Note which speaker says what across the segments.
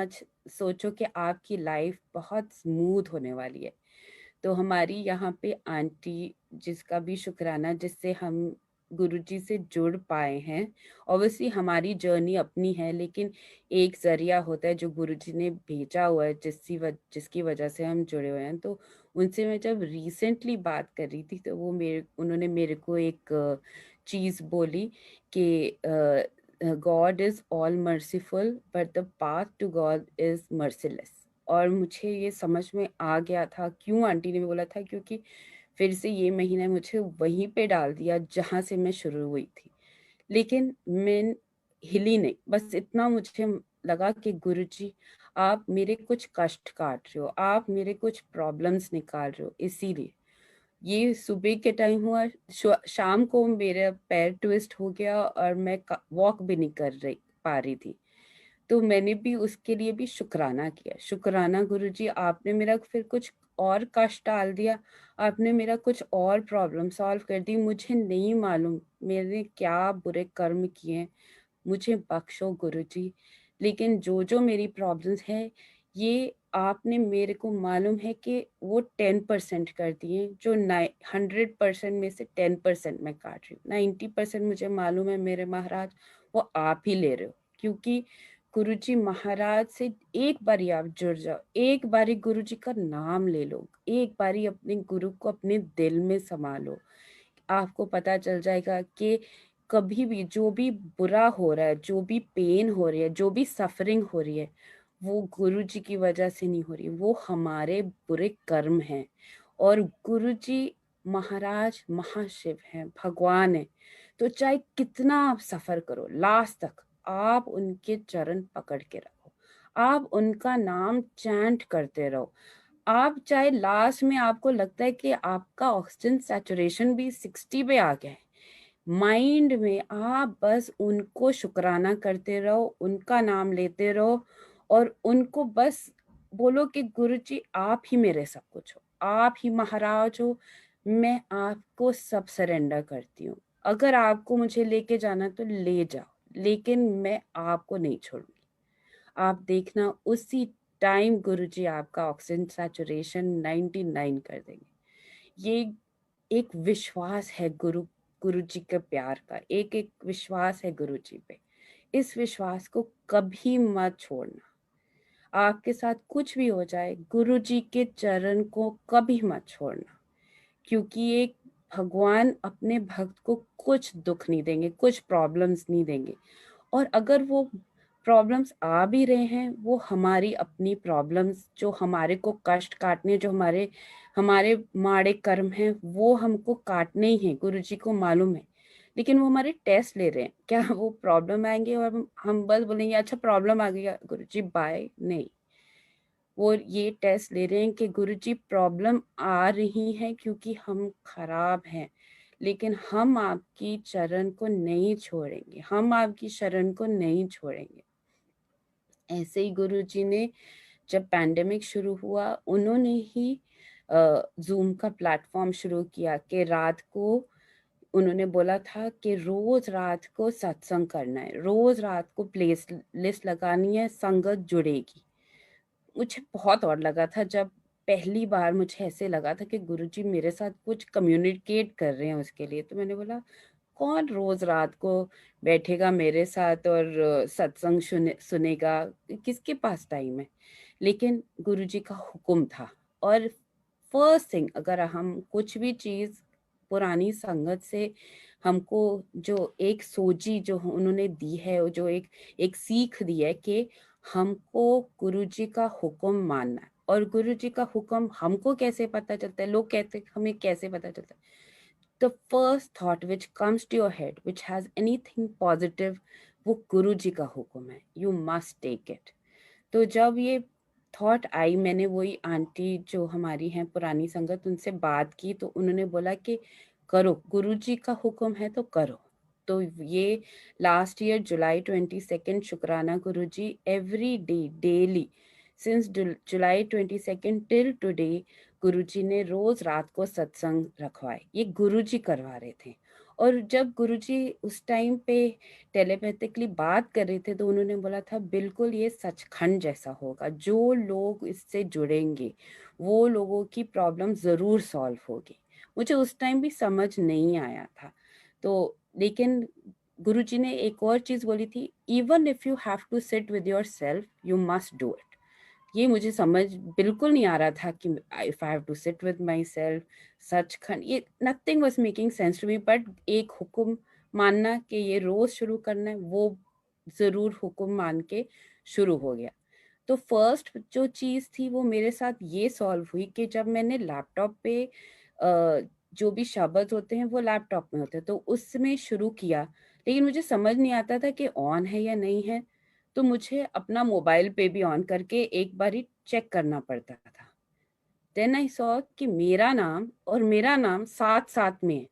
Speaker 1: Much सोचो कि आपकी लाइफ बहुत स्मूथ होने वाली है। तो हमारी यहाँ पे आंटी, जिसका भी शुक्राना, जिससे हम गुरुजी से जुड़ पाए हैं। ऑब्वियसली हमारी जर्नी अपनी है, लेकिन एक ज़रिया होता है जो गुरुजी ने भेजा हुआ है, जिसकी वजह से हम जुड़े हुए हैं। तो उनसे मैं जब रिसेंटली बात कर रही थी, तो उन्होंने मेरे को एक चीज़ बोली कि God is all merciful but the path to God is merciless. और मुझे ये समझ में आ गया था क्यों आंटी ने बोला था, क्योंकि फिर से ये महीना मुझे वहीं पे डाल दिया जहाँ से मैं शुरू हुई थी। लेकिन मैं हिली नहीं, बस इतना मुझे लगा कि गुरुजी, आप मेरे कुछ कष्ट काट रहे हो, आप मेरे कुछ प्रॉब्लम्स निकाल रहे हो, इसीलिए ये सुबह के टाइम हुआ। शाम को मेरा पैर ट्विस्ट हो गया और मैं वॉक भी नहीं कर रही पा रही थी। तो मैंने भी उसके लिए भी शुक्राना किया। शुक्राना गुरुजी, आपने मेरा फिर कुछ और कष्ट टाल दिया, आपने मेरा कुछ और प्रॉब्लम सॉल्व कर दी। मुझे नहीं मालूम मैंने क्या बुरे कर्म किए हैं, मुझे बख्शो गुरुजी। लेकिन जो जो मेरी प्रॉब्लम्स हैं, ये आपने मेरे को मालूम है कि वो 10% कर दिए, जो 100% में से 10% मैं काट रही हूँ। 90% मुझे मालूम है मेरे महाराज, वो आप ही ले रहे हो। क्योंकि गुरुजी महाराज से एक बारी आप जुड़ जाओ, एक बारी गुरुजी का नाम ले लो, एक बारी अपने गुरु को अपने दिल में समा लो, आपको पता चल जाएगा कि कभी भी जो भी बुरा हो रहा है, जो भी पेन हो रही है, जो भी सफरिंग हो रही है, वो गुरुजी की वजह से नहीं हो रही, वो हमारे बुरे कर्म हैं। और गुरुजी महाराज महाशिव हैं, भगवान है। तो चाहे कितना आप सफर करो, लास्ट तक आप उनके चरण पकड़ के रखो, आप उनका नाम चैंट करते रहो। आप चाहे लास्ट में आपको लगता है कि आपका ऑक्सीजन सैचुरेशन भी 60 पे आ गया है, माइंड में आप बस उनको शुक्राना करते रहो, उनका नाम लेते रहो और उनको बस बोलो कि गुरु जी, आप ही मेरे सब कुछ हो, आप ही महाराज हो, मैं आपको सब सरेंडर करती हूँ। अगर आपको मुझे लेके जाना तो ले जाओ, लेकिन मैं आपको नहीं छोड़ूंगी। आप देखना उसी टाइम गुरुजी आपका ऑक्सीजन सैचुरेशन 99 कर देंगे। ये एक विश्वास है गुरुजी के प्यार का, एक एक विश्वास है गुरुजी पे। इस विश्वास को कभी मत छोड़ना। आपके साथ कुछ भी हो जाए, गुरुजी के चरण को कभी मत छोड़ना, क्योंकि एक भगवान अपने भक्त को कुछ दुख नहीं देंगे, कुछ प्रॉब्लम्स नहीं देंगे। और अगर वो प्रॉब्लम्स आ भी रहे हैं, वो हमारी अपनी प्रॉब्लम्स, जो हमारे को कष्ट काटने, जो हमारे हमारे माड़े कर्म हैं, वो हमको काटने ही हैं, गुरुजी को मालूम है। लेकिन वो हमारे टेस्ट ले रहे हैं, क्या वो प्रॉब्लम आएंगे और हम बस बोलेंगे अच्छा प्रॉब्लम आ गया गुरुजी बाय? नहीं, वो ये टेस्ट ले रहे हैं कि गुरुजी प्रॉब्लम आ रही है क्योंकि हम खराब हैं, लेकिन हम आपकी चरण को नहीं छोड़ेंगे, हम आपकी शरण को नहीं छोड़ेंगे। ऐसे ही गुरुजी ने जब पैंडेमिक शुरू हुआ, उन्होंने ही जूम का प्लेटफॉर्म शुरू किया कि रात को उन्होंने बोला था कि रोज रात को सत्संग करना है, रोज रात को प्लेस लिस्ट लगानी है, संगत जुड़ेगी। मुझे बहुत और लगा था जब पहली बार मुझे ऐसे लगा था कि गुरुजी मेरे साथ कुछ कम्युनिकेट कर रहे हैं उसके लिए। तो मैंने बोला कौन रोज रात को बैठेगा मेरे साथ और सत्संग सुनेगा, किसके पास टाइम है? लेकिन गुरुजी का हुक्म था। और फर्स्ट थिंग, अगर हम कुछ भी चीज पुरानी संगत से हमको जो एक सोची जो उन्होंने दी है, जो एक एक सीख दी है कि हमको गुरुजी का हुक्म मानना है। और गुरुजी का हुक्म हमको कैसे पता चलता है, लोग कहते हैं हमें कैसे पता चलता है? The first thought which comes to your head which has anything positive, वो गुरु जी का हुक्म है, you must take it। तो जब ये थॉट आई, मैंने वही आंटी जो हमारी हैं पुरानी संगत, उनसे बात की, तो उन्होंने बोला कि करो, गुरु जी का हुक्म है तो करो। तो ये लास्ट ईयर जुलाई 22 शुक्राना Guru ji every day daily since July 22 till today, Guruji ने रोज रात को सत्संग रखवाए, ये गुरुजी करवा रहे थे। और जब गुरुजी उस टाइम पे टेलीपैथिकली बात कर रहे थे तो उन्होंने बोला था बिल्कुल ये सचखंड जैसा होगा, जो लोग इससे जुड़ेंगे वो लोगों की प्रॉब्लम ज़रूर सॉल्व होगी। मुझे उस टाइम भी समझ नहीं आया था। तो लेकिन गुरुजी ने एक और चीज़ बोली थी, even if you have to sit with yourself you must do it. ये मुझे समझ बिल्कुल नहीं आ रहा था कि if I have to sit with my self, Sachkhand, ये nothing was making sense to me. But एक हुक्म मानना कि ये रोज शुरू करना है, वो जरूर हुक्म मान के शुरू हो गया। तो फर्स्ट जो चीज थी वो मेरे साथ ये सॉल्व हुई कि जब मैंने लैपटॉप पे जो भी शब्द होते हैं वो लैपटॉप में होते हैं तो उसमें शुरू किया, लेकिन मुझे समझ नहीं आता था कि ऑन है या नहीं है। तो मुझे अपना मोबाइल पे भी ऑन करके एक बारी चेक करना पड़ता था। देन आई सॉ कि मेरा नाम और मेरा नाम साथ साथ में है।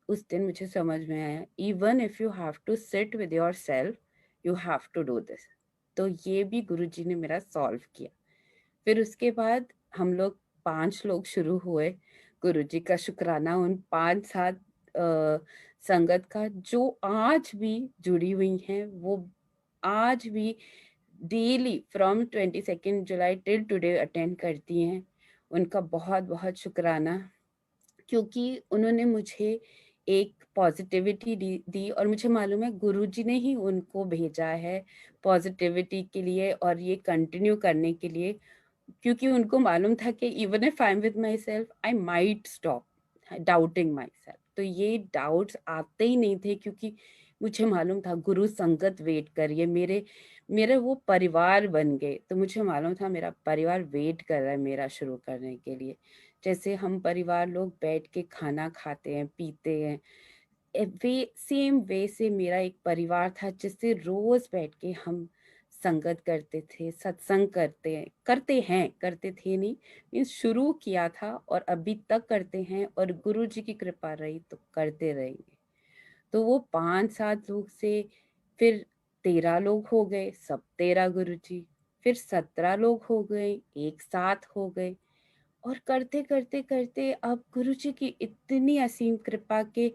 Speaker 1: उस दिन मुझे समझ में आया, even if you have to sit with your self you have to do this. तो ये भी गुरुजी ने मेरा सॉल्व किया। फिर उसके बाद हम लोग 5 लोग शुरू हुए। गुरुजी का शुक्राना उन 5-7 संगत का जो आज भी जुड़ी हुई हैं, वो आज भी daily from 22 July till today attend करती हैं। उनका बहुत-बहुत शुक्राना, क्योंकि उन्होंने मुझे एक पॉजिटिविटी दी और मुझे मालूम है गुरुजी ने ही उनको भेजा है पॉजिटिविटी के लिए और ये कंटिन्यू करने के लिए, क्योंकि उनको मालूम था कि even if I am with my self I might stop doubting my self. तो ये डाउट्स आते ही नहीं थे, क्योंकि मुझे मालूम था गुरु संगत वेट करिए, मेरे मेरे वो परिवार बन गए। तो मुझे मालूम था मेरा परिवार वेट कर रहा है मेरा शुरू करने के लिए। जैसे हम परिवार लोग बैठ के खाना खाते हैं, पीते हैं, वे सेम वे से मेरा एक परिवार था जिससे रोज बैठ के हम संगत करते थे, सत्संग करते थे नहीं, मीन्स शुरू किया था और अभी तक करते हैं और गुरु जी की कृपा रही तो करते रहेंगे। तो वो 5-7 लोग से फिर 13 लोग हो गए, सब 13 गुरु जी, फिर 17 लोग हो गए, एक साथ हो गए। और करते करते करते अब गुरुजी की इतनी असीम कृपा के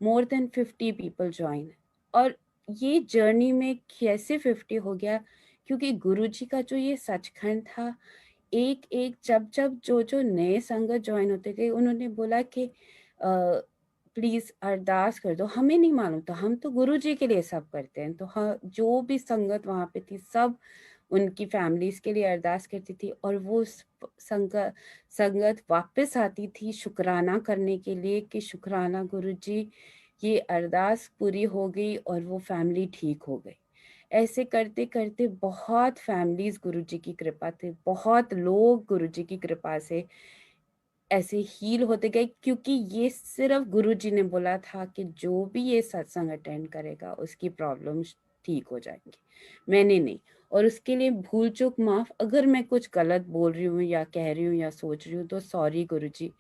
Speaker 1: मोर देन 50 पीपल ज्वाइन। और ये जर्नी में कैसे 50 हो गया, क्योंकि गुरुजी का जो ये सचखंड था, एक एक जब जब जो जो नए संगत ज्वाइन होते गए उन्होंने बोला कि प्लीज अरदास कर दो। हमें नहीं मालूम था, हम तो गुरुजी के लिए सब करते हैं। तो हाँ, जो भी संगत वहां पे थी सब उनकी फैमिलीज के लिए अरदास करती थी और वो संगत वापस आती थी शुक्राना करने के लिए कि शुक्राना गुरुजी, ये अरदास पूरी हो गई और वो फैमिली ठीक हो गई। ऐसे करते करते बहुत फैमिलीज गुरुजी की कृपा से, बहुत लोग गुरुजी की कृपा से ऐसे हील होते गए, क्योंकि ये सिर्फ गुरुजी ने बोला था कि जो भी ये सत्संग अटेंड करेगा उसकी प्रॉब्लम्स ठीक हो जाएंगी, मैंने नहीं। और उसके लिए भूल चूक माफ, अगर मैं कुछ गलत बोल रही हूँ या कह रही हूँ या सोच रही हूँ तो सॉरी गुरुजी।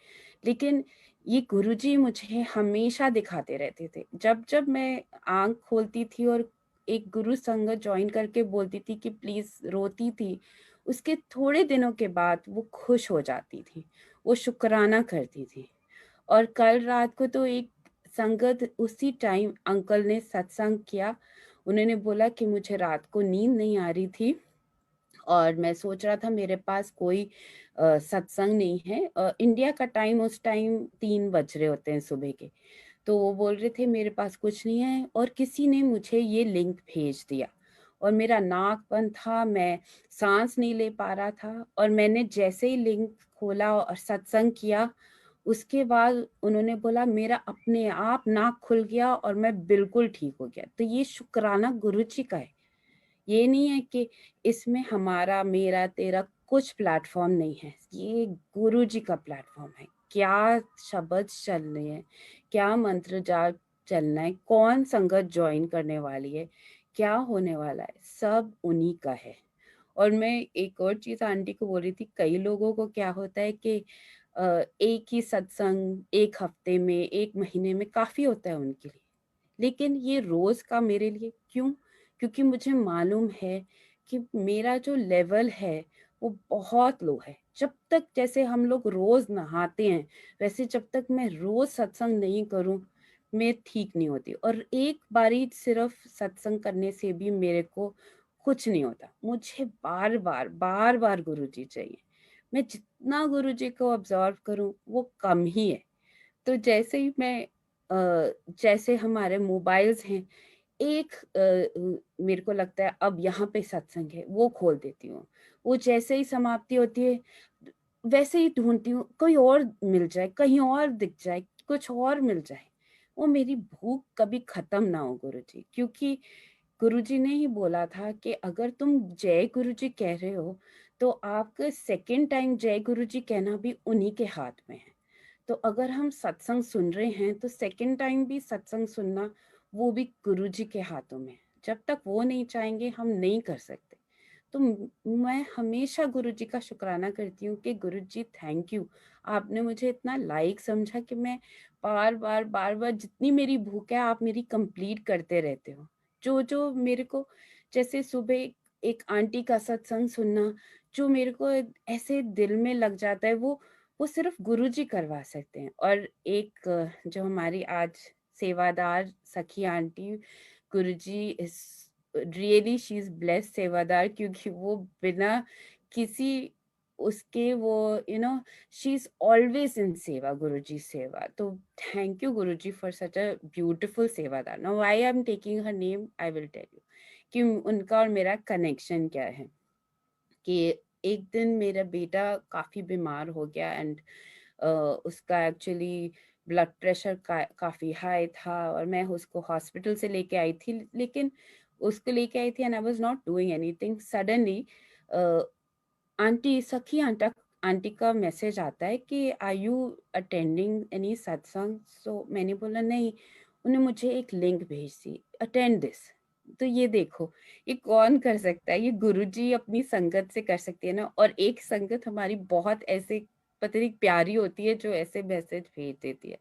Speaker 1: लेकिन ये गुरुजी मुझे हमेशा दिखाते रहते थे, जब जब मैं आंख खोलती थी और एक गुरु संगत ज्वाइन करके बोलती थी कि प्लीज, रोती थी, उसके थोड़े दिनों के बाद वो खुश हो जाती थी, वो शुक्राना करती थी। और कल रात को तो एक संगत उसी टाइम अंकल ने सत्संग किया। उन्होंने बोला कि मुझे रात को नींद नहीं आ रही थी और मैं सोच रहा था मेरे पास कोई सत्संग नहीं है। इंडिया का टाइम उस टाइम 3 बज रहे होते हैं सुबह के। तो वो बोल रहे थे मेरे पास कुछ नहीं है और किसी ने मुझे ये लिंक भेज दिया और मेरा नाक बंद था, मैं सांस नहीं ले पा रहा था। और मैंने जैसे ही लिंक खोला और सत्संग किया, उसके बाद उन्होंने बोला मेरा अपने आप नाक खुल गया और मैं बिल्कुल ठीक हो गया। तो ये शुक्राना गुरु जी का है। ये नहीं है कि इसमें हमारा मेरा तेरा कुछ प्लेटफॉर्म नहीं है, ये गुरु जी का प्लेटफॉर्म है। क्या शब्द चल रहे हैं, क्या मंत्र जाप चलना है, कौन संगत ज्वाइन करने वाली है, क्या होने वाला है, सब उन्हीं का है। और मैं एक और चीज आंटी को बोल रही थी, कई लोगों को क्या होता है कि एक ही सत्संग एक हफ्ते में, एक महीने में काफी होता है उनके लिए, लेकिन ये रोज का मेरे लिए क्यों? क्योंकि मुझे मालूम है कि मेरा जो लेवल है वो बहुत लो है। जब तक जैसे हम लोग रोज नहाते हैं, वैसे जब तक मैं रोज सत्संग नहीं करूं, में ठीक नहीं होती, और एक बारी सिर्फ सत्संग करने से भी मेरे को कुछ नहीं होता। मुझे बार-बार गुरुजी चाहिए। मैं जितना गुरुजी को ऑब्ज़र्व करूँ वो कम ही है। तो जैसे ही मैं जैसे हमारे मोबाइल्स हैं, एक मेरे को लगता है अब यहाँ पे सत्संग है, वो खोल देती हूँ। वो जैसे ही समाप्ति होती है, वैसे ही ढूँढती हूँ, कोई और मिल जाए, कहीं और दिख जाए, कुछ और मिल जाए। वो मेरी भूख कभी खत्म ना हो गुरुजी, क्योंकि गुरुजी ने ही बोला था कि अगर तुम जय गुरुजी कह रहे हो, तो आपका सेकंड टाइम जय गुरुजी कहना भी उन्हीं के हाथ में है। तो अगर हम सत्संग सुन रहे हैं, तो सेकंड टाइम भी सत्संग सुनना वो भी गुरुजी के हाथों में है। जब तक वो नहीं चाहेंगे, हम नहीं कर सकते। तो मैं हमेशा गुरुजी का शुक्राना करती हूँ कि गुरुजी थैंक यू, आपने मुझे इतना लायक समझा कि मैं बार बार जितनी मेरी भूख है आप मेरी कंप्लीट करते रहते हो। जो जो मेरे को, जैसे सुबह एक आंटी का सत्संग सुनना, जो मेरे को ऐसे दिल में लग जाता है, वो सिर्फ गुरुजी करवा सकते हैं। और एक जो हमारी आज सेवादार सखी aunty, Guruji is really she is blessed सेवादार, क्योंकि वो बिना किसी उसके वो शी इज ऑलवेज इन सेवा, गुरुजी सेवा। तो thank you Guruji for such a beautiful सेवादार। Now why I am taking her name, I will tell you कि उनका और मेरा कनेक्शन क्या है। कि एक दिन मेरा बेटा काफ़ी बीमार हो गया, एंड उसका एक्चुअली ब्लड प्रेशर काफ़ी हाई था, और मैं उसको हॉस्पिटल से लेके आई थी, लेकिन उसको लेके आई थी and I was not doing anything. Suddenly aunty सखी आंटा आंटी का मैसेज आता है कि आर यू अटेंडिंग एनी सत्संग। सो मैंने बोला नहीं। उन्हें मुझे एक लिंक भेज दी, अटेंड दिस। तो ये देखो, ये कौन कर सकता है? ये गुरुजी अपनी संगत से कर सकती है ना। और एक संगत हमारी बहुत ऐसे पता नहीं प्यारी होती है, जो ऐसे मैसेज भेज देती है।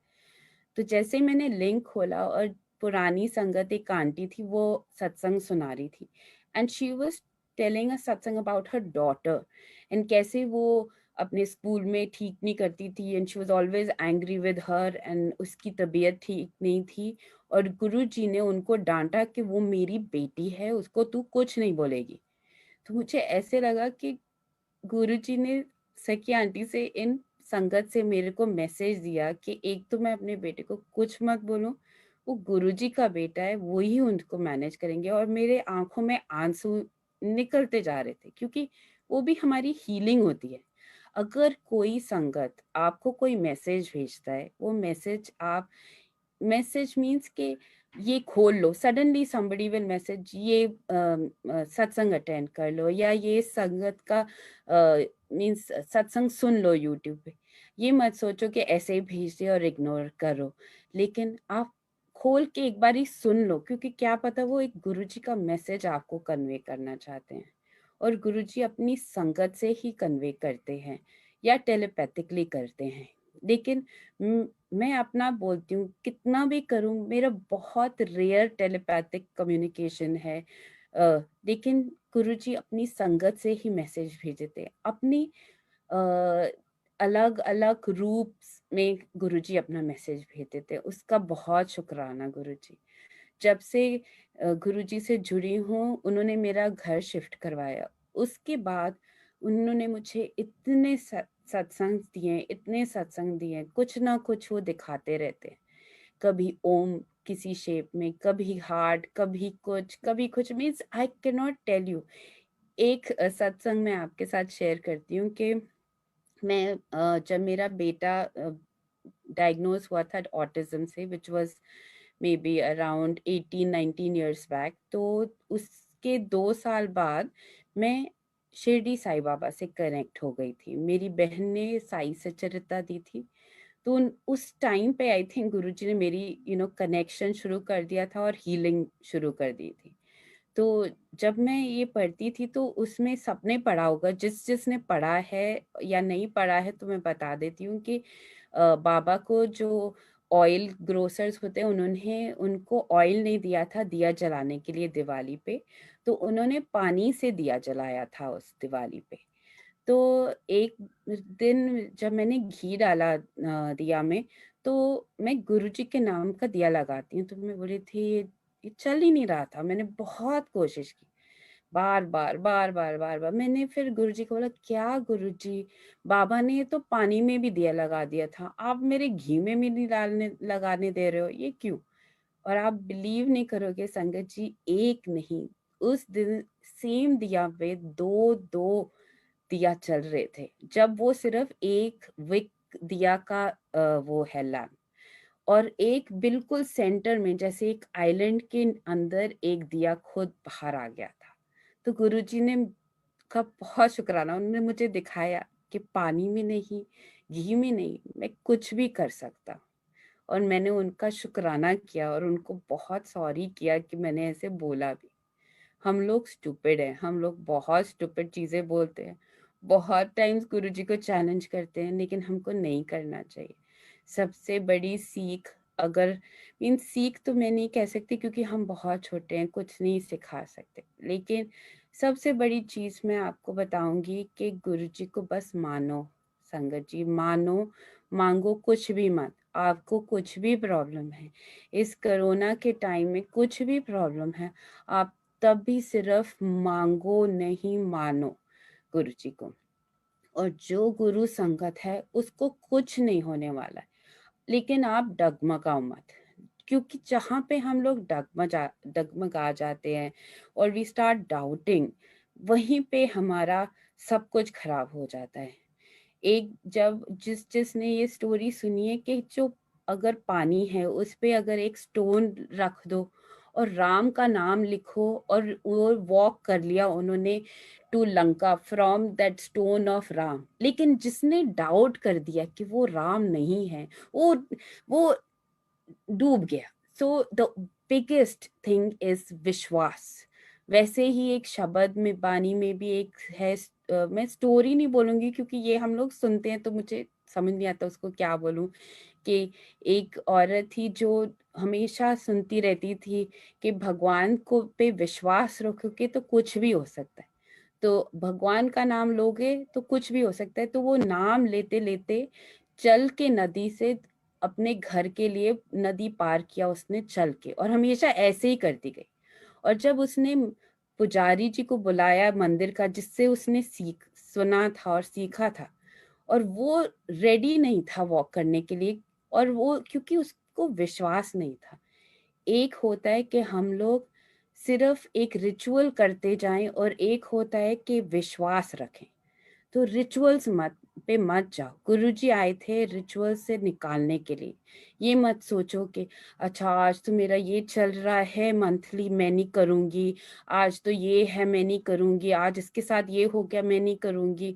Speaker 1: तो जैसे ही मैंने लिंक खोला, और पुरानी संगत एक आंटी थी, वो सत्संग सुना रही थी, एंड शी वाज टेलिंग अ सत्संग अबाउट हर डॉटर, एंड कैसे वो अपने स्कूल में ठीक नहीं करती थी, and she was always angry with her, and उसकी तबीयत ठीक नहीं थी। और गुरुजी ने उनको डांटा कि वो मेरी बेटी है, उसको तू कुछ नहीं बोलेगी। तो मुझे ऐसे लगा कि गुरुजी ने सखी आंटी से, इन संगत से मेरे को मैसेज दिया कि एक तो मैं अपने बेटे को कुछ मत बोलूं, वो गुरुजी का बेटा है, वो ही उनको मैनेज करेंगे। और मेरे आंखों में आंसू निकलते जा रहे थे, क्योंकि वो भी हमारी हीलिंग होती है। अगर कोई संगत आपको कोई मैसेज भेजता है, वो मैसेज आप, मैसेज मीन्स के ये खोल लो, सडनली somebody विल मैसेज ये सत्संग अटेंड कर लो, या ये संगत का मीन्स सत्संग सुन लो यूट्यूब पे। ये मत सोचो कि ऐसे ही भेज दे और इग्नोर करो, लेकिन आप खोल के एक बारी सुन लो, क्योंकि क्या पता वो एक गुरुजी का मैसेज आपको कन्वे करना चाहते हैं। और गुरुजी अपनी संगत से ही कन्वे करते हैं, या टेलीपैथिकली करते हैं। लेकिन मैं अपना बोलती हूँ, कितना भी करूँ, मेरा बहुत रेयर टेलीपैथिक कम्युनिकेशन है। लेकिन गुरुजी अपनी संगत से ही मैसेज भेजते हैं, अपनी अलग अलग रूप में गुरुजी अपना मैसेज भेज देते हैं। उसका बहुत शुक्राना गुरुजी। जब से गुरुजी से जुड़ी हूँ, उन्होंने मेरा घर शिफ्ट करवाया। उसके बाद उन्होंने मुझे इतने सत्संग दिए, इतने सत्संग दिए, कुछ ना कुछ वो दिखाते रहते हैं। कभी ओम किसी शेप में, कभी हार्ट, कभी कुछ, means I can not tell you. एक सत्संग मैं आपके साथ शेयर करती हूँ कि मैं जब मेरा बेटा डायग्नोज हुआ था ऑटिज्म से, which was may be around 18-19 years back, तो उसके 2 साल बाद मैं शिरडी साई बाबा से कनेक्ट हो गई थी। मेरी बहन ने साई सचरिता दी थी, तो उस टाइम पे आई थिंक गुरुजी ने मेरी कनेक्शन शुरू कर दिया था, और हीलिंग शुरू कर दी थी। तो जब मैं ये पढ़ती थी, तो उसमें सबने पढ़ा होगा, जिसने पढ़ा है या नहीं पढ़ा है, तो मैं बता देती हूँ कि बाबा को जो ऑयल ग्रोसर्स होते हैं, उन्होंने उनको ऑयल नहीं दिया था दिया जलाने के लिए दिवाली पे, तो उन्होंने पानी से दिया जलाया था उस दिवाली पे। तो एक दिन जब मैंने घी डाला दिया में, तो मैं गुरुजी के नाम का दिया लगाती हूँ, तो मैं बोली थी ये चल ही नहीं रहा था, मैंने बहुत कोशिश की, बार-बार, बार-बार, बार-बार। मैंने फिर गुरुजी को बोला, "क्या गुरुजी, बाबा ने तो पानी में भी दिया लगा दिया था, आप मेरे घी में भी नहीं डालने लगाने दे रहे हो, ये क्यों?" और आप बिलीव नहीं करोगे संगत जी, एक नहीं, उस दिन सेम दिया पे 2-2 दिया चल रहे थे। जब वो सिर्फ़ 1 विक दिया का वो है लैंप, और एक बिल्कुल सेंटर में जैसे एक आइलैंड के अंदर एक दिया खुद बाहर आ गया था। तो गुरुजी ने का बहुत शुक्राना, उन्होंने मुझे दिखाया कि पानी में नहीं, घी में नहीं, मैं कुछ भी कर सकता हूँ। और मैंने उनका शुक्राना किया और उनको बहुत सॉरी किया कि मैंने ऐसे बोला भी। हम लोग स्टूपिड हैं, हम लोग बहुत स्टूपिड चीज़ें बोलते हैं। बहुत टाइम्स गुरुजी को चैलेंज करते हैं, लेकिन हमको नहीं करना चाहिए। सबसे बड़ी सीख, अगर मीन्स सीख तो मैं नहीं कह सकती क्योंकि हम बहुत छोटे हैं, कुछ नहीं सिखा सकते। लेकिन सबसे बड़ी चीज़ मैं आपको बताऊँगी कि गुरुजी को बस मानो, संगत जी मानो, माँगो कुछ भी मत। आपको कुछ भी प्रॉब्लम है, इस कोरोना के टाइम में कुछ भी प्रॉब्लम है, आप तब भी सिर्फ मांगो नहीं मानो गुरुजी को। और जो गुरु संगत है उसको कुछ नहीं होने वाला है, लेकिन आप डगमगाओ मत, क्योंकि जहाँ पे हम लोग डगमगा जाते हैं और वी स्टार्ट डाउटिंग, वहीं पे हमारा सब कुछ खराब हो जाता है। एक जब जिसने ये स्टोरी सुनी है कि जो अगर पानी है उस पे अगर एक स्टोन रख दो और राम का नाम लिखो, और वो वॉक कर लिया उन्होंने to Lanka from that stone of Ram, लेकिन जिसने डाउट कर दिया कि वो राम नहीं है, वो डूब गया। So the biggest thing is विश्वास। वैसे ही एक शब्द में बानी में भी एक है, मैं स्टोरी नहीं बोलूंगी क्योंकि ये हम लोग सुनते हैं तो मुझे समझ नहीं आता उसको क्या बोलूं, कि एक औरत थी जो हमेशा सुनती रहती थी कि भगवान को पे विश्वास रखोगे तो कुछ भी हो सकता है। तो भगवान का नाम लोगे तो कुछ भी हो सकता है। तो वो नाम लेते लेते चल के नदी से अपने घर के लिए नदी पार किया उसने चल के, और हमेशा ऐसे ही करती गई। और जब उसने पुजारी जी को बुलाया मंदिर का, जिससे उसने सीख सुना था और सीखा था, और वो रेडी नहीं था वॉक करने के लिए, और वो क्योंकि उसको विश्वास नहीं था। एक होता है कि हम लोग सिर्फ एक रिचुअल करते जाएं, और एक होता है कि विश्वास रखें। तो रिचुअल्स मत जाओ। गुरुजी आए थे रिचुअल से निकालने के लिए। ये मत सोचो कि अच्छा आज तो मेरा ये चल रहा है मंथली, मैं नहीं करूंगी, आज तो ये है मैं नहीं करूंगी, आज इसके साथ ये हो गया मैं नहीं करूंगी।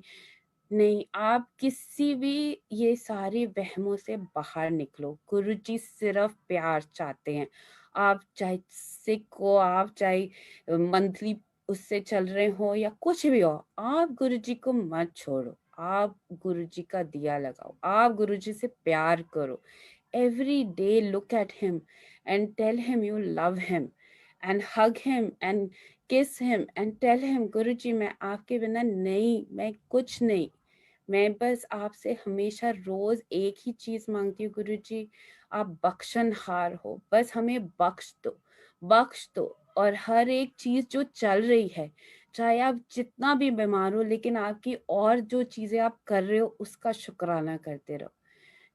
Speaker 1: नहीं, आप किसी भी ये सारे वहमों से बाहर निकलो। गुरुजी सिर्फ प्यार चाहते हैं। आप चाहे सिक हो, आप चाहे मंथली उससे चल रहे हो या कुछ भी हो, आप गुरुजी को मत छोड़ो। आप गुरुजी का दिया लगाओ, आप गुरुजी से प्यार करो। Every day look at him and tell him you love him, and hug him and kiss him and tell him गुरुजी मैं आपके बिना नहीं, मैं कुछ नहीं, मैं बस आपसे हमेशा रोज एक ही चीज मांगती हूँ गुरुजी, आप बख्शनहार हो, बस हमें बख्श दो। और हर एक चीज जो चल रही है, चाहे आप जितना भी बीमार हो, लेकिन आपकी और जो चीजें आप कर रहे हो उसका शुक्राना करते रहो।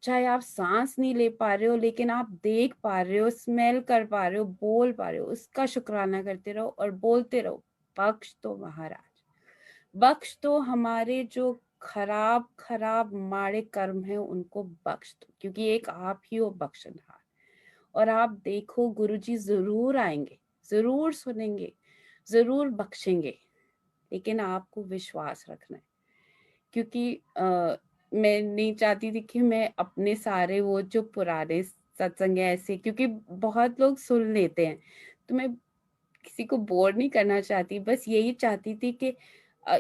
Speaker 1: चाहे आप सांस नहीं ले पा रहे हो, लेकिन आप देख पा रहे हो, स्मेल कर पा रहे हो, बोल पा रहे हो, उसका शुक्राना करते रहो और बोलते रहो, बख्श दो महाराज, बख्श दो हमारे जो खराब खराब माड़े कर्म है उनको बख्श दो, क्योंकि एक आप ही हो बख्शनहार। और आप देखो गुरुजी जरूर आएंगे, जरूर सुनेंगे, जरूर बख्शेंगे, लेकिन आपको विश्वास रखना है। क्योंकि मैं नहीं चाहती थी कि मैं अपने सारे वो जो पुराने सत्संग है ऐसे, क्योंकि बहुत लोग सुन लेते हैं, तो मैं किसी को बोर नहीं करना चाहती, बस यही चाहती थी कि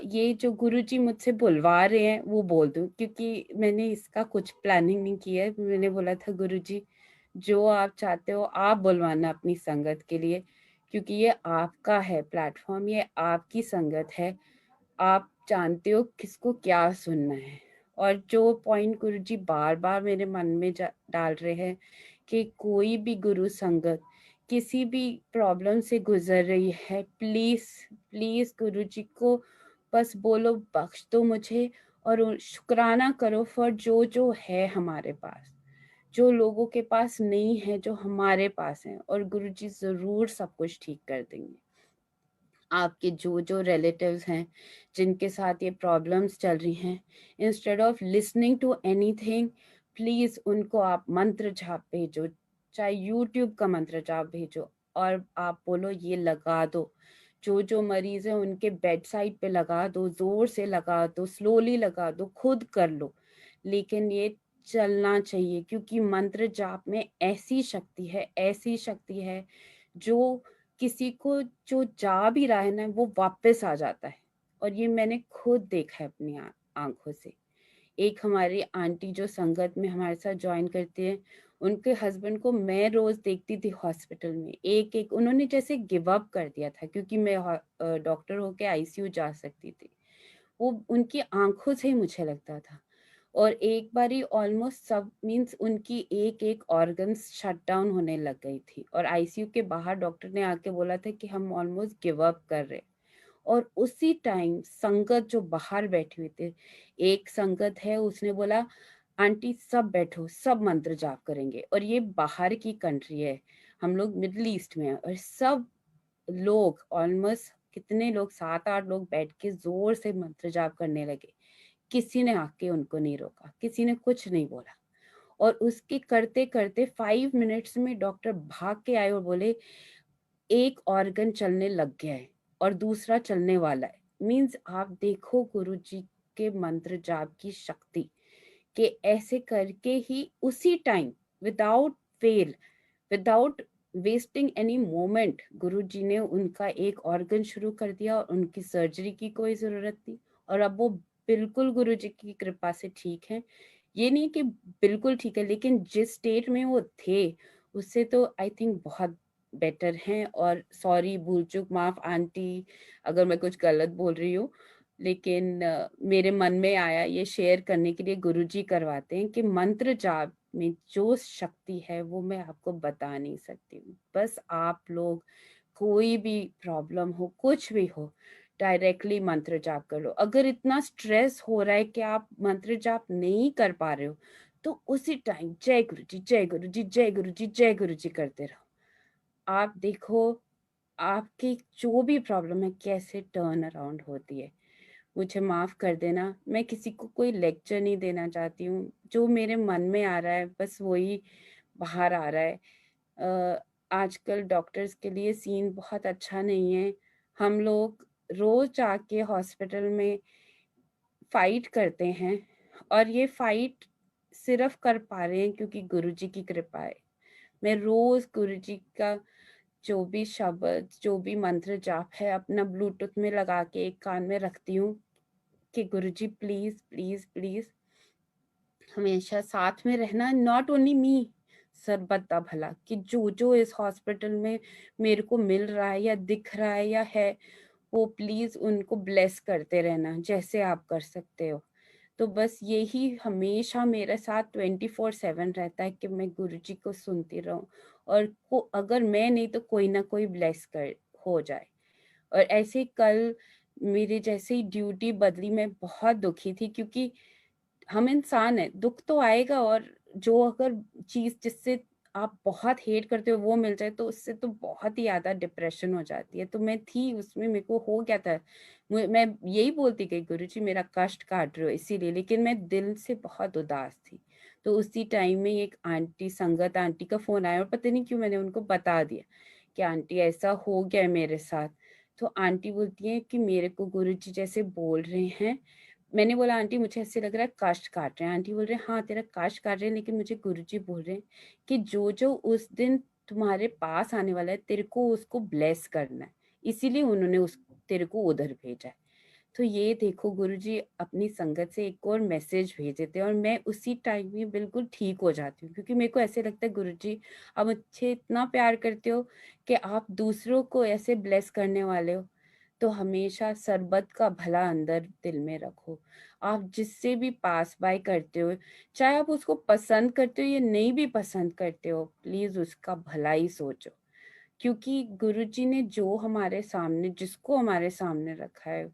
Speaker 1: ये जो गुरुजी मुझसे बुलवा रहे हैं वो बोल दूं, क्योंकि मैंने इसका कुछ प्लानिंग नहीं किया है। मैंने बोला था गुरुजी जो आप चाहते हो आप बुलवाना अपनी संगत के लिए, क्योंकि ये आपका है प्लेटफॉर्म, ये आपकी संगत है, आप जानते हो किसको क्या सुनना है। और जो पॉइंट गुरुजी बार-बार मेरे मन में डाल रहे हैं कि कोई भी गुरु संगत किसी भी प्रॉब्लम से गुजर रही है, प्लीज़, प्लीज़ गुरुजी को बस बोलो बख्श दो मुझे और शुक्राना करो फॉर जो-जो है हमारे पास। जो लोगों के पास नहीं है, जो हमारे पास है, और गुरुजी ज़रूर सब कुछ ठीक कर देंगे। आपके जो-जो रिलेटिव्स हैं, जिनके साथ ये प्रॉब्लम्स चल रही हैं, instead of listening to anything, please उनको आप मंत्र जाप भेजो, चाहे यूट्यूब का मंत्र जाप भेजो और आप बोलो ये लगा दो। जो-जो मरीज़ हैं उनके बेड साइड पे लगा दो, ज़ोर से लगा दो, स्लोली लगा दो, खुद कर लो। लेकिन ये चलना चाहिए क्योंकि मंत्र जाप में ऐसी शक्ति है जो किसी को जो जा भी रहा है ना वो वापस आ जाता है। और ये मैंने खुद देखा है अपनी आँखों से। एक हमारी आंटी जो संगत में हमारे साथ जॉइन करती है, उनके हस्बैंड को मैं रोज़ देखती थी हॉस्पिटल में। एक-एक उन्होंने जैसे गिव अप कर दिया था क्योंकि मैं डॉक्टर होके आईसीयू जा सकती थी। वो उनकी आँखों से ही मुझे लगता था। और एक बारी ऑलमोस्ट सब मीन्स उनकी एक-एक ऑर्गन्स शट डाउन होने लग गई थी और आईसीयू के बाहर डॉक्टर ने आके बोला था कि हम ऑलमोस्ट गिव अप कर रहे हैं। और उसी टाइम संगत जो बाहर बैठे हुए थे, एक संगत है उसने बोला आंटी सब बैठो, सब मंत्र जाप करेंगे। और ये बाहर की कंट्री है, हम लोग मिडल ईस्ट में हैं और सब लोग ऑलमोस्ट कितने लोग 7-8 लोग बैठ के जोर से मंत्र जाप करने लगे। किसी ने आके उनको नहीं रोका, किसी ने कुछ नहीं बोला। और उसके करते-करते 5 मिनट्स में डॉक्टर भाग के आए और बोले एक ऑर्गन चलने लग गया है और दूसरा चलने वाला है। मीन्स आप देखो गुरुजी के मंत्र जाप की शक्ति कि ऐसे करके ही उसी time without fail, without wasting any moment Guruji ने उनका एक ऑर्गन शुरू कर दिया और उनकी सर्जरी की कोई ज़रूरत थी और अब वो बिल्कुल गुरुजी की कृपा से ठीक हैं। ये नहीं कि बिल्कुल ठीक है, लेकिन जिस स्टेट में वो थे, उससे तो आई थिंक बहुत बेटर हैं। और सॉरी भूल-चूक माफ़ आंटी अगर मैं कुछ गलत बोल रही हूँ, लेकिन मेरे मन में आया ये शेयर करने के लिए। गुरुजी करवाते हैं कि मंत्र जाप में जो शक्ति है वो मैं आपको बता नहीं सकती हूँ। बस आप लोग कोई भी प्रॉब्लम हो, कुछ भी हो, डायरेक्टली मंत्र जाप कर लो। अगर इतना स्ट्रेस हो रहा है कि आप मंत्र जाप नहीं कर पा रहे हो, तो उसी टाइम जय गुरुजी, जय गुरुजी, जय गुरुजी, जय गुरुजी करते रहो। आप देखो आपकी जो भी प्रॉब्लम है कैसे टर्न अराउंड होती है। मुझे माफ़ कर देना, मैं किसी को कोई लेक्चर नहीं देना चाहती हूँ, जो मेरे मन में आ रहा है बस वही बाहर आ रहा है। आजकल डॉक्टर्स के लिए सीन बहुत अच्छा नहीं है। हम लोग रोज़ जाके हॉस्पिटल में फ़ाइट करते हैं और ये फ़ाइट सिर्फ़ कर पा रहे हैं क्योंकि गुरुजी की कृपा है। मैं रोज़ गुरुजी का जो भी शब्द, जो भी मंत्र जाप है अपना ब्लूटूथ में लगा के एक कान में रखती हूँ कि गुरुजी प्लीज़, प्लीज़, प्लीज़ हमेशा साथ में रहना। नॉट ओनली मी, सर्बत दा भला कि जो-जो इस हॉस्पिटल में मेरे को मिल रहा है या दिख रहा है या है, वो प्लीज़ उनको ब्लेस करते रहना जैसे आप कर सकते हो। तो बस यही हमेशा मेरे साथ 24/7 रहता है कि मैं गुरुजी को सुनती रहूँ और को अगर मैं नहीं तो कोई ना कोई ब्लेस कर हो जाए। और ऐसे ही कल मेरे जैसे ही ड्यूटी बदली, मैं बहुत दुखी थी क्योंकि हम इंसान हैं, दुःख तो आएगा। और जो अगर चीज़ जिससे आप बहुत हेट करते हो वो मिल जाए तो उससे तो बहुत ही ज़्यादा डिप्रेशन हो जाती है। तो मैं थी उसमें, मेरे को हो गया था। मैं यही बोलती गई गुरुजी मेरा कष्ट काट रहे हो इसीलिए, लेकिन मैं दिल से बहुत उदास थी। तो उसी टाइम में एक आंटी, संगत आंटी का फ़ोन आया और पता नहीं क्यों मैंने उनको बता दिया कि आंटी ऐसा हो गया है मेरे साथ। तो आंटी बोलती हैं कि मेरे को गुरुजी जैसे बोल रहे हैं। मैंने बोला आंटी मुझे ऐसे लग रहा है काष्ठ काट रहे हैं। आंटी बोल रहे हैं हाँ तेरा काष्ठ काट रहे हैं, लेकिन मुझे गुरुजी बोल रहे हैं कि जो जो उस दिन तुम्हारे पास आने वाला है तेरे को उसको ब्लेस करना है, इसीलिए उन्होंने उस तेरे को उधर भेजा है। तो ये देखो गुरुजी अपनी संगत से एक और मैसेज भेजे थे और मैं उसी टाइम में बिल्कुल ठीक हो जाती हूँ क्योंकि मेरे को ऐसे लगता है गुरुजी आप मुझे इतना प्यार करते हो कि आप दूसरों को ऐसे ब्लेस करने वाले हो। तो हमेशा सरबत का भला अंदर दिल में रखो। आप जिससे भी पास बाय करते हो, चाहे आप उसको पसंद करते हो या नहीं भी पसंद करते हो, प्लीज उसका भला ही सोचो। क्योंकि गुरुजी ने जो हमारे सामने, जिसको हमारे सामने रखा है,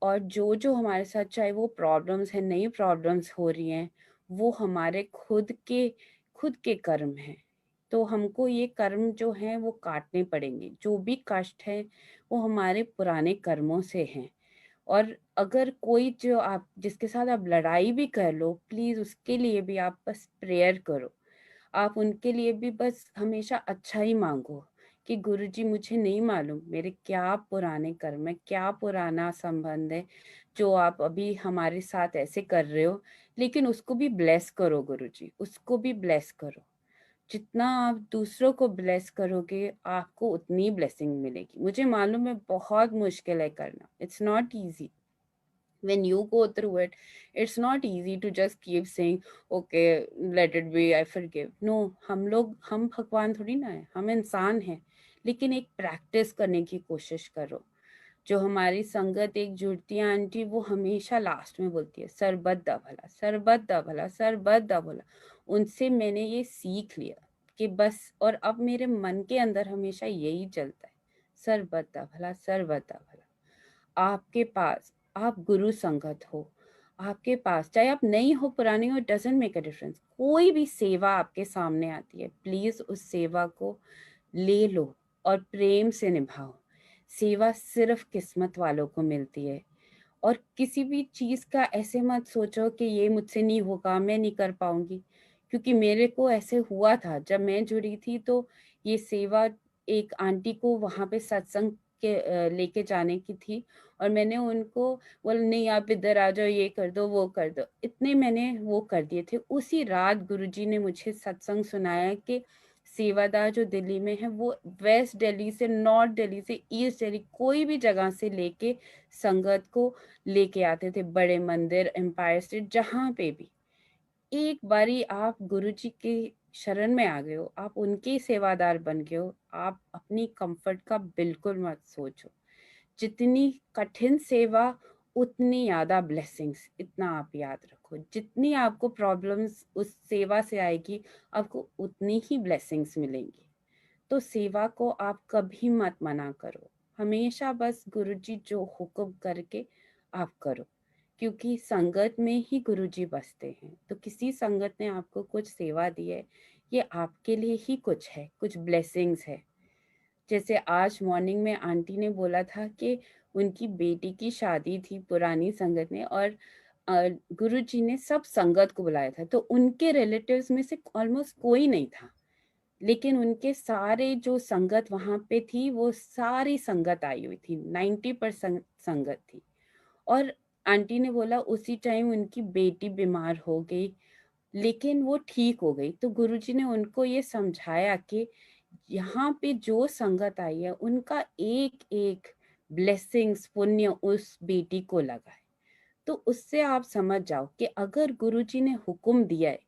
Speaker 1: और जो जो हमारे साथ, चाहे वो प्रॉब्लम्स है, नई प्रॉब्लम्स हो रही हैं, वो हमारे खुद के कर्म हैं। तो हमको ये कर्म जो हैं वो काटने पड़ेंगे। जो भी कष्ट है वो हमारे पुराने कर्मों से हैं। और अगर कोई जो आप जिसके साथ आप लड़ाई भी कर लो, प्लीज उसके लिए भी आप बस प्रेयर करो। आप उनके लिए भी बस हमेशा अच्छा ही मांगो कि गुरुजी, मुझे नहीं मालूम मेरे क्या पुराने कर्म है, क्या पुराना संबंध है जो आप अभी हमारे साथ ऐसे कर रहे हो, लेकिन उसको भी ब्लेस करो गुरुजी, उसको भी ब्लेस करो। जितना आप दूसरों को ब्लेस करोगे, आपको उतनी ब्लेसिंग मिलेगी। मुझे मालूम है बहुत मुश्किल है करना, it's not easy. when you go through it, it's not easy to just keep saying okay, let it be, I forgive. No, हम भगवान थोड़ी ना है, हम इंसान हैं। लेकिन एक प्रैक्टिस करने की कोशिश करो। जो हमारी संगत एक जुड़ती है आंटी, वो हमेशा लास्ट में बोलती है सरबत दा भला, सरबत दा भला, सरबत दा भला। उनसे मैंने ये सीख लिया कि बस, और अब मेरे मन के अंदर हमेशा यही चलता है, सरबत दा भला, सरबत दा भला। आपके पास, आप गुरु संगत हो, आपके पास चाहे आप नई हो पुरानी हो, डजेंट मेक अ डिफरेंस, कोई भी सेवा आपके सामने आती है, प्लीज उस सेवा को ले लो और प्रेम से निभाओ। सेवा सिर्फ किस्मत वालों को मिलती है। और किसी भी चीज का ऐसे मत सोचो कि ये मुझसे नहीं होगा, मैं नहीं कर पाऊंगी। क्योंकि मेरे को ऐसे हुआ था जब मैं जुड़ी थी, तो ये सेवा एक आंटी को वहां पे सत्संग के लेके जाने की थी। और मैंने उनको बोला नहीं, आप इधर आ जाओ, ये कर दो, वो कर दो, इतने मैंने वो कर दिए थे। उसी रात गुरुजी ने मुझे सत्संग सुनाया कि सेवादार जो दिल्ली में है, वो वेस्ट दिल्ली से, नॉर्थ दिल्ली से, ईस्ट दिल्ली, कोई भी जगह से लेके संगत को लेके आते थे, बड़े मंदिर, एम्पायर स्टेट, जहां पे भी। एक बारी आप गुरुजी के शरण में आ गए हो, आप उनके सेवादार बन गए हो, आप अपनी कंफर्ट का बिल्कुल मत सोचो। जितनी कठिन सेवा, उतनी ज्यादा ब्लेसिंग्स, इतना आप याद रखो। जितनी आपको प्रॉब्लम्स उस सेवा से आएगी, आपको उतनी ही ब्लेसिंग्स मिलेंगी। तो सेवा को आप कभी मत मना करो। हमेशा बस गुरुजी जो हुक्म करके आप करो। क्योंकि संगत में ही गुरुजी बसते हैं। तो किसी संगत ने आपको कुछ सेवा दी है, ये आपके लिए ही कुछ है, कुछ ब्लेसिंग्स है। जैसे आज मॉर्निंग में आंटी ने बोला था कि उनकी बेटी की शादी थी पुरानी संगत ने, और गुरुजी ने सब संगत को बुलाया था। तो उनके रिलेटिव्स में से ऑलमोस्ट कोई नहीं था, लेकिन उनके सारे जो संगत वहां पे थी, वो सारी संगत आई हुई थी, 90% संगत थी। और आंटी ने बोला उसी टाइम उनकी बेटी बीमार हो गई, लेकिन वो ठीक हो गई। तो गुरुजी ने उनको ये समझाया कि यहाँ पे जो संगत आई है, उनका एक एक ब्लेसिंग्स, पुण्य उस बेटी को लगा है। तो उससे आप समझ जाओ कि अगर गुरुजी ने हुक्म दिया है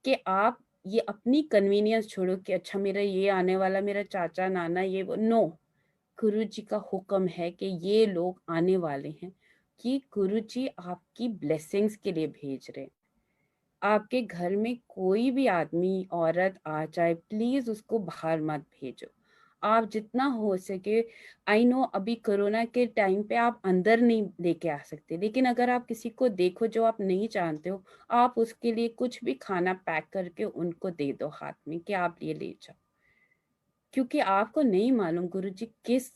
Speaker 1: कि आप ये अपनी कन्वीनियंस छोड़ो कि अच्छा मेरा ये आने वाला, मेरा चाचा नाना ये वो, नो। गुरुजी का हुक्म है कि ये लोग आने वाले हैं, कि गुरुजी आपकी ब्लेसिंग्स के लिए भेज रहे हैं। आपके घर में कोई भी आदमी औरत आ जाए, प्लीज उसको बाहर मत भेजो। आप जितना हो सके, आई नो अभी कोरोना के टाइम पे आप अंदर नहीं लेके आ सकते, लेकिन अगर आप किसी को देखो जो आप नहीं जानते हो, आप उसके लिए कुछ भी खाना पैक करके उनको दे दो हाथ में कि आप ये ले जाओ। क्योंकि आपको नहीं मालूम गुरुजी किस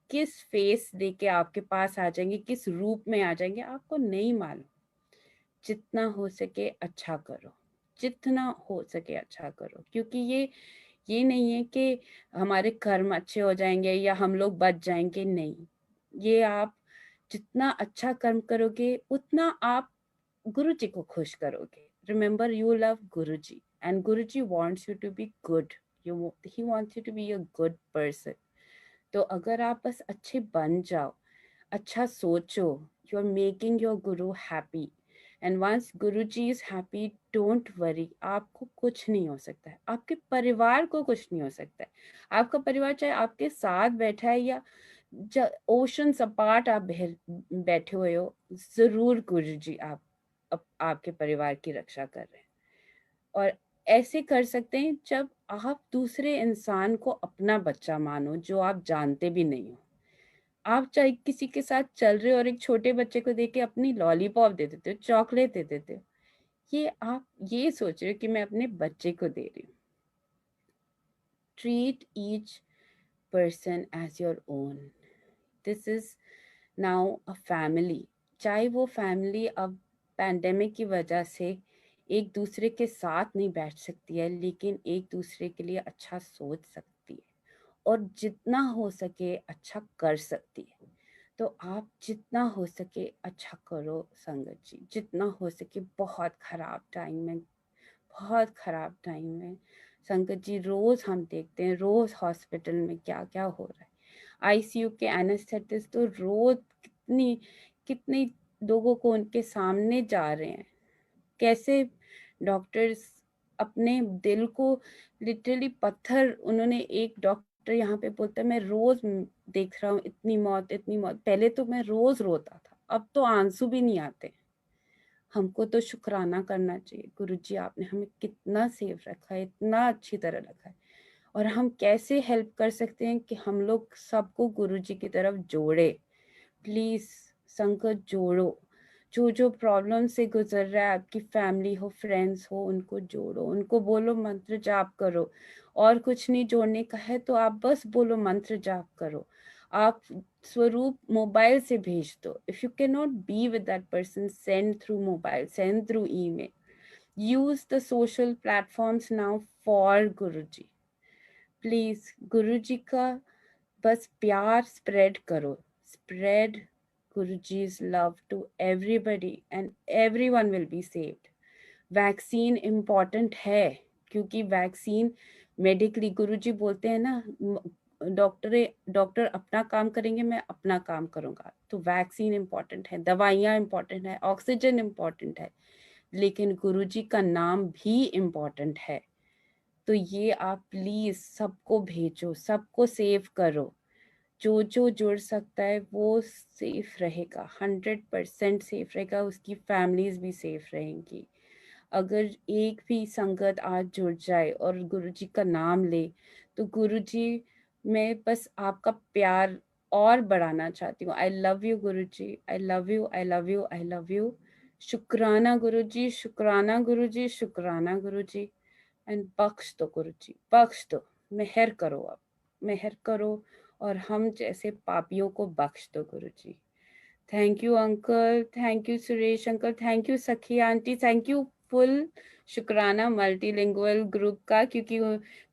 Speaker 1: किस फेस लेके आपके पास आ जाएंगे, किस रूप में आ जाएंगे, आपको नहीं मालूम। जितना हो सके अच्छा करो, जितना हो सके अच्छा करो। क्योंकि ये नहीं है कि हमारे कर्म अच्छे हो जाएंगे या हम लोग बच जाएंगे, नहीं। ये आप जितना अच्छा कर्म करोगे, उतना आप गुरु जी को खुश करोगे। Remember, you love Guru ji, and Guru ji wants you to be good. He wants you to be a good person. तो अगर आप बस अच्छे बन जाओ, अच्छा सोचो, you are making your guru happy, and once Guru ji is happy, don't worry, आपको कुछ नहीं हो सकता है, आपके परिवार को कुछ नहीं हो सकता है। आपका परिवार चाहे आपके साथ बैठा है या ओशंस अपार्ट आप बैठे हुए हो, जरूर गुरु जी आपके परिवार की रक्षा कर रहे हैं। और ऐसे कर सकते हैं जब आप दूसरे इंसान को अपना बच्चा मानो जो आप जानते भी नहीं हो। आप चाहे किसी के साथ चल रहे हो और एक छोटे बच्चे को देख के अपनी लॉलीपॉप दे देते हो, चॉकलेट दे देते हो, ये आप ये सोच रहे हो कि मैं अपने बच्चे को दे रही हूँ। Treat each person as your own. This is now a family. चाहे वो फैमिली अब पैंडेमिक की वजह से एक दूसरे के साथ नहीं बैठ सकती है, लेकिन एक दूसरे के लिए अच्छा सोच सकती है और जितना हो सके अच्छा कर सकती है। तो आप जितना हो सके अच्छा करो संगत जी, जितना हो सके। बहुत खराब टाइम में, बहुत खराब टाइम में संगत जी, रोज हम देखते हैं रोज हॉस्पिटल में क्या क्या हो रहा है। आईसीयू के एनेस्थेटिस्ट तो रोज कितनी कितनी लोगों को उनके सामने जा रहे हैं। कैसे डॉक्टर्स अपने दिल को लिटरली पत्थर, उन्होंने एक डॉक्टर यहाँ पे बोलता है मैं रोज देख रहा हूँ इतनी मौत इतनी मौत, पहले तो मैं रोज रोता था, अब तो आंसू भी नहीं आते। हमको तो शुक्राना करना चाहिए, गुरु जी आपने हमें कितना सेफ रखा है, इतना अच्छी तरह रखा है। और हम कैसे हेल्प कर सकते हैं कि हम लोग सबको गुरु जी की तरफ जोड़े। प्लीज संकट जोड़ो, जो जो प्रॉब्लम से गुजर रहा है, आपकी फैमिली हो फ्रेंड्स हो, उनको जोड़ो, उनको बोलो मंत्र जाप करो। और कुछ नहीं जोड़ने का है तो आप बस बोलो मंत्र जाप करो। आप स्वरूप मोबाइल से भेज दो। If you can not be with that person, send through mobile, send through email. Use the social platforms now for Guru ji. Please गुरु जी का बस प्यार स्प्रेड करो, spread Guruji's love to everybody and everyone will be saved. Vaccine important है, क्योंकि vaccine medically गुरुजी बोलते हैं ना, doctor doctor अपना काम करेंगे, मैं अपना काम करूंगा। तो वैक्सीन इम्पॉर्टेंट है, दवाइयाँ इम्पॉर्टेंट है, ऑक्सीजन इम्पॉर्टेंट है, लेकिन गुरुजी का नाम भी इम्पॉर्टेंट है। तो ये आप प्लीज सबको भेजो, सबको सेव करो। जो जो जुड़ सकता है वो सेफ रहेगा, 100% सेफ रहेगा, उसकी फैमिलीज भी सेफ रहेंगी। अगर एक भी संगत आज जुड़ जाए और गुरुजी का नाम ले, तो गुरुजी, मैं बस आपका प्यार और बढ़ाना चाहती हूँ। I love you Guruji, I love you, I love you, I love you. शुक्राना गुरुजी, शुक्राना गुरुजी, शुक्राना गुरुजी। एंड बख्श दो गुरुजी, बख्श दो, मेहर करो, अब मेहर करो और हम जैसे पापियों को बख्श दो Guruji. Thank you uncle, thank you Suresh uncle, thank you Sakhi aunty, thank you full शुक्राना मल्टीलिंगुअल ग्रुप का, क्योंकि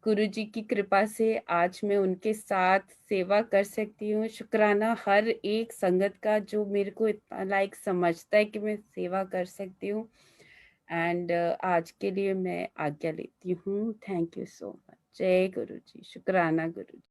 Speaker 1: गुरुजी की कृपा से आज मैं उनके साथ सेवा कर सकती हूँ। शुक्राना हर एक संगत का जो मेरे को इतना लाइक समझता है कि मैं सेवा कर सकती हूँ। एंड आज के लिए मैं आज्ञा लेती हूँ। Thank you so much. जय गुरु जी, शुक्राना गुरु जी।